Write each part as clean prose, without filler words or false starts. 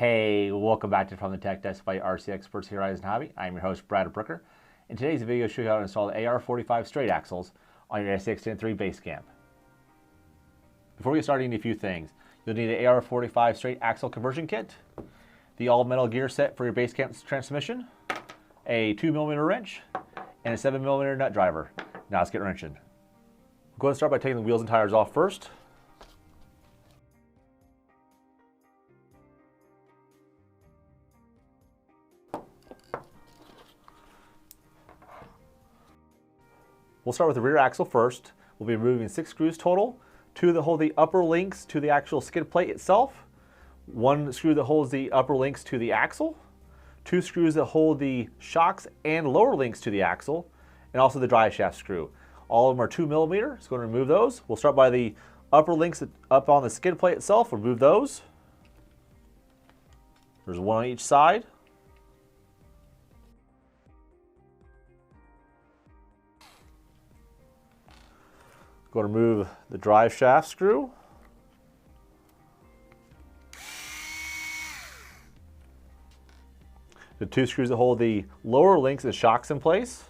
Hey, welcome back to From the Tech Desk by RC Experts here at Hobby. I'm your host, Brad Brooker. In today's video, I'll show you how to install the AR45 straight axles on your SCX10III Basecamp. Before we get started, you need a few things. You'll need an AR45 straight axle conversion kit, the all-metal gear set for your Basecamp transmission, a 2mm wrench, and a 7mm nut driver. Now let's get wrenching. We'll go ahead and start by taking the wheels and tires off first. We'll start with the rear axle first. We'll be removing 6 screws total, 2 that hold the upper links to the actual skid plate itself, 1 screw that holds the upper links to the axle, 2 screws that hold the shocks and lower links to the axle, and also the drive shaft screw. All of them are 2mm, so going to remove those. We'll start by the upper links up on the skid plate itself. Remove those. There's 1 on each side. Going to remove the drive shaft screw. The 2 screws that hold the lower links and shocks in place.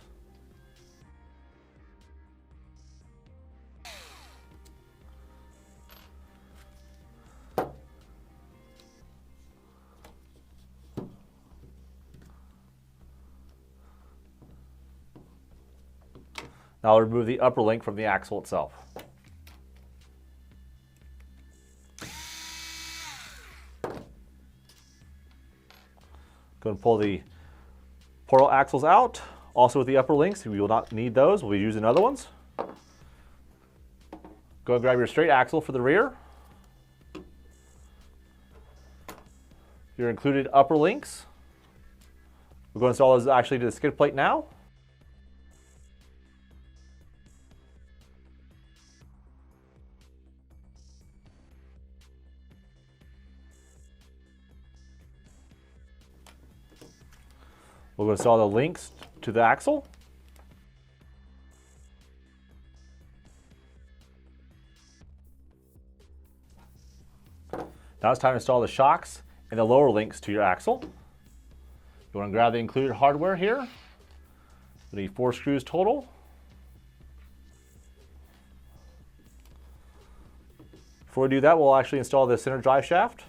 Now I'll remove the upper link from the axle itself. Going to pull the portal axles out, also with the upper links. We will not need those. We'll be using other ones. Go and grab your straight axle for the rear. Your included upper links. We're going to install those actually to the skid plate now. We're going to install the links to the axle. Now it's time to install the shocks and the lower links to your axle. You want to grab the included hardware here. We need 4 screws total. Before we do that, we'll actually install the center drive shaft.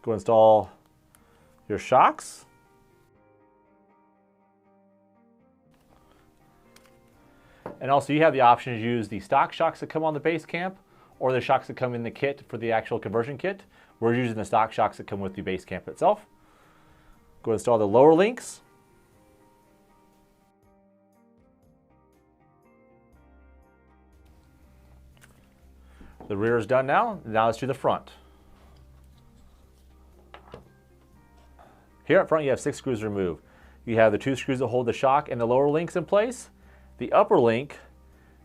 Go install your shocks. And also you have the option to use the stock shocks that come on the Basecamp or the shocks that come in the kit for the actual conversion kit. We're using the stock shocks that come with the Basecamp itself. Go install the lower links. The rear is done now. Now let's do the front. Here up front you have 6 screws removed. You have the 2 screws that hold the shock and the lower links in place, the upper link,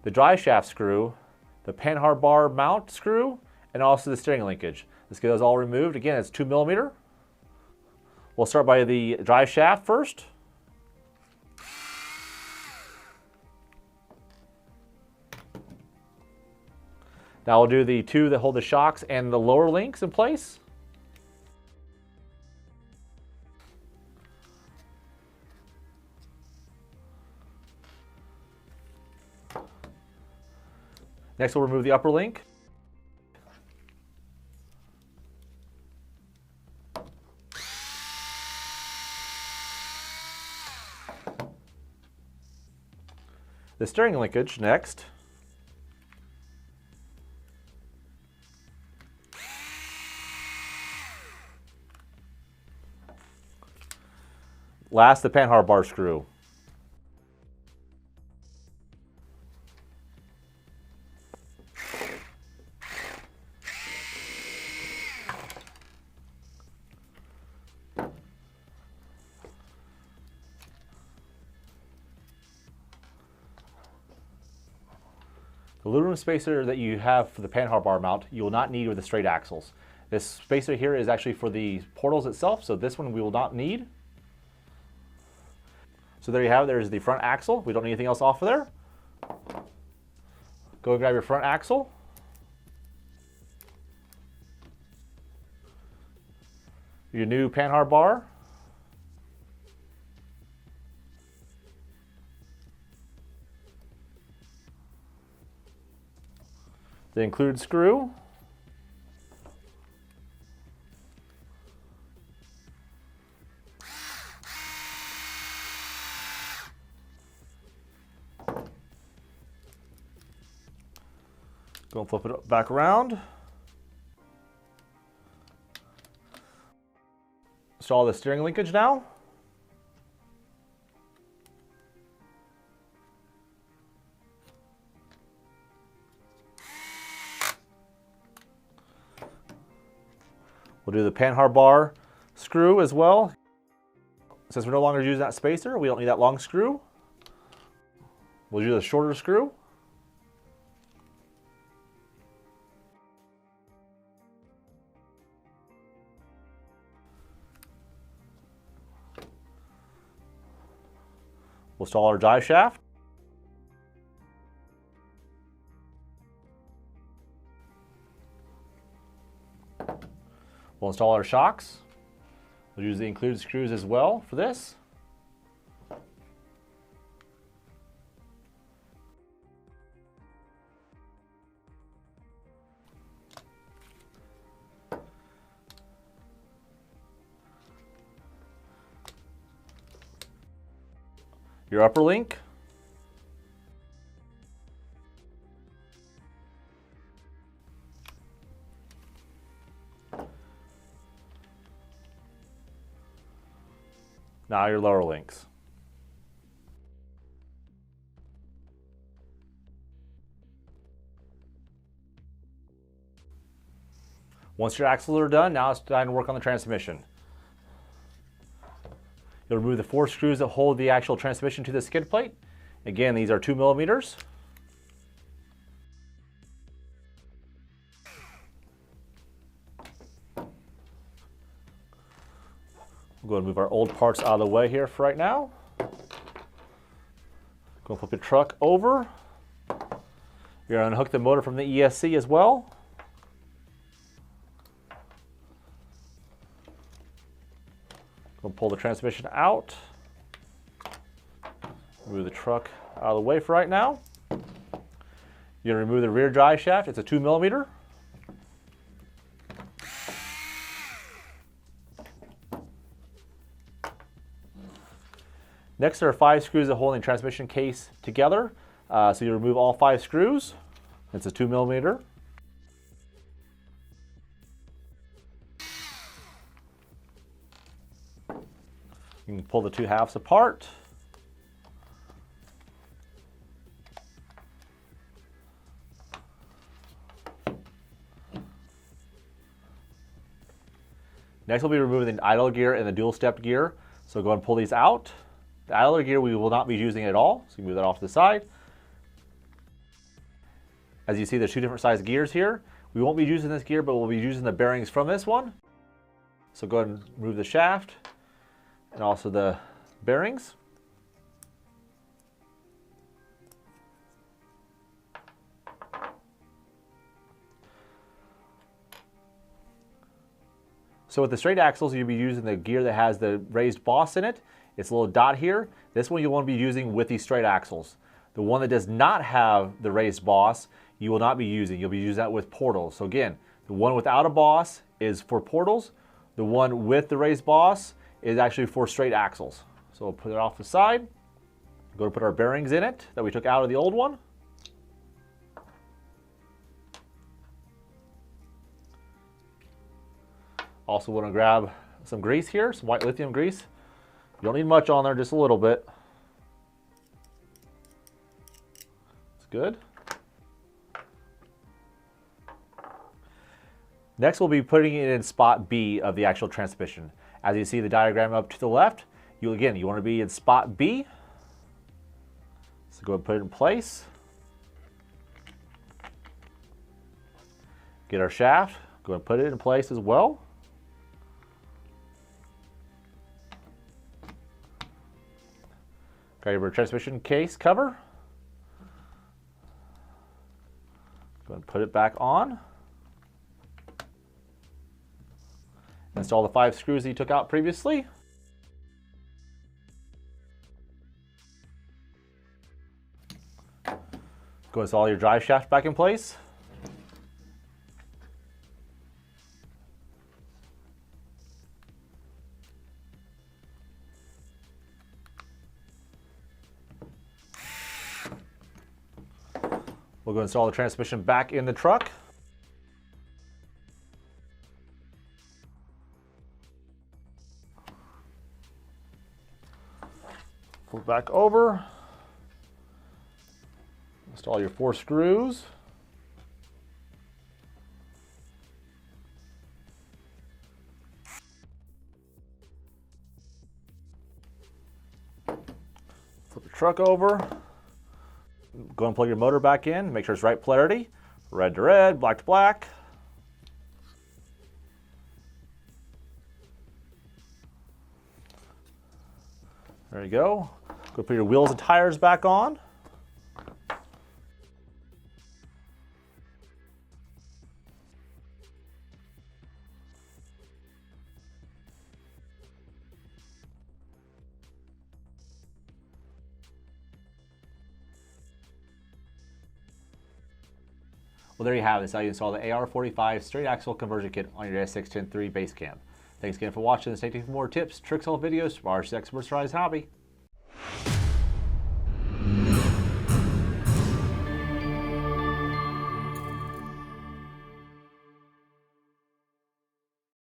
the drive shaft screw, the panhard bar mount screw, and also the steering linkage. Let's get those all removed. Again, it's 2mm. We'll start by the drive shaft first. Now we'll do the 2 that hold the shocks and the lower links in place. Next, we'll remove the upper link. The steering linkage next. Last, the panhard bar screw. The aluminum spacer that you have for the panhard bar mount, you will not need with the straight axles. This spacer here is actually for the portals itself, so this one we will not need. So there you have it. There's the front axle. We don't need anything else off of there. Go and grab your front axle. Your new panhard bar. The included screw. Go and flip it back around. Install the steering linkage now. We'll do the panhard bar screw as well. Since we're no longer using that spacer, we don't need that long screw. We'll use a shorter screw. We'll install our drive shaft. We'll install our shocks. We'll use the included screws as well for this. Your upper link. Now your lower links. Once your axles are done, now it's time to work on the transmission. You'll remove the 4 screws that hold the actual transmission to the skid plate. Again, these are 2 millimeters. We'll go and move our old parts out of the way here for right now. Go and flip your truck over. You're going to unhook the motor from the ESC as well. Go and pull the transmission out. Move the truck out of the way for right now. You're going to remove the rear drive shaft. It's a 2 millimeter. Next, there are 5 screws that hold the transmission case together. So you remove all 5 screws. It's a 2 millimeter. You can pull the 2 halves apart. Next, we'll be removing the idler gear and the dual stepped gear. So go and pull these out. The idler gear we will not be using at all, so you move that off to the side. As you see, there's 2 different size gears here. We won't be using this gear, but we'll be using the bearings from this one. So go ahead and remove the shaft and also the bearings. So with the straight axles, you'll be using the gear that has the raised boss in it. It's a little dot here. This one you want to be using with these straight axles. The one that does not have the raised boss, you will not be using. You'll be using that with portals. So again, the one without a boss is for portals. The one with the raised boss is actually for straight axles. So we'll put it off the side. Go to put our bearings in it that we took out of the old one. Also want to grab some grease here, some white lithium grease. You don't need much on there, just a little bit. It's good. Next, we'll be putting it in spot B of the actual transmission. As you see the diagram up to the left, you want to be in spot B. So go ahead and put it in place. Get our shaft, Go ahead and put it in place as well. Grab your transmission case cover. Go ahead and put it back on. Install the 5 screws that you took out previously. Go install your drive shaft back in place. We'll go install the transmission back in the truck. Flip back over. Install your 4 screws. Flip the truck over. Go and plug your motor back in. Make sure it's right polarity. Red to red, black to black. There you go. Go put your wheels and tires back on. Well, there you have it. That's how you install the AR45 straight axle conversion kit on your SCX10III Basecamp. Thanks again for watching. Stay tuned for more tips, tricks, and videos from our experts' hobby.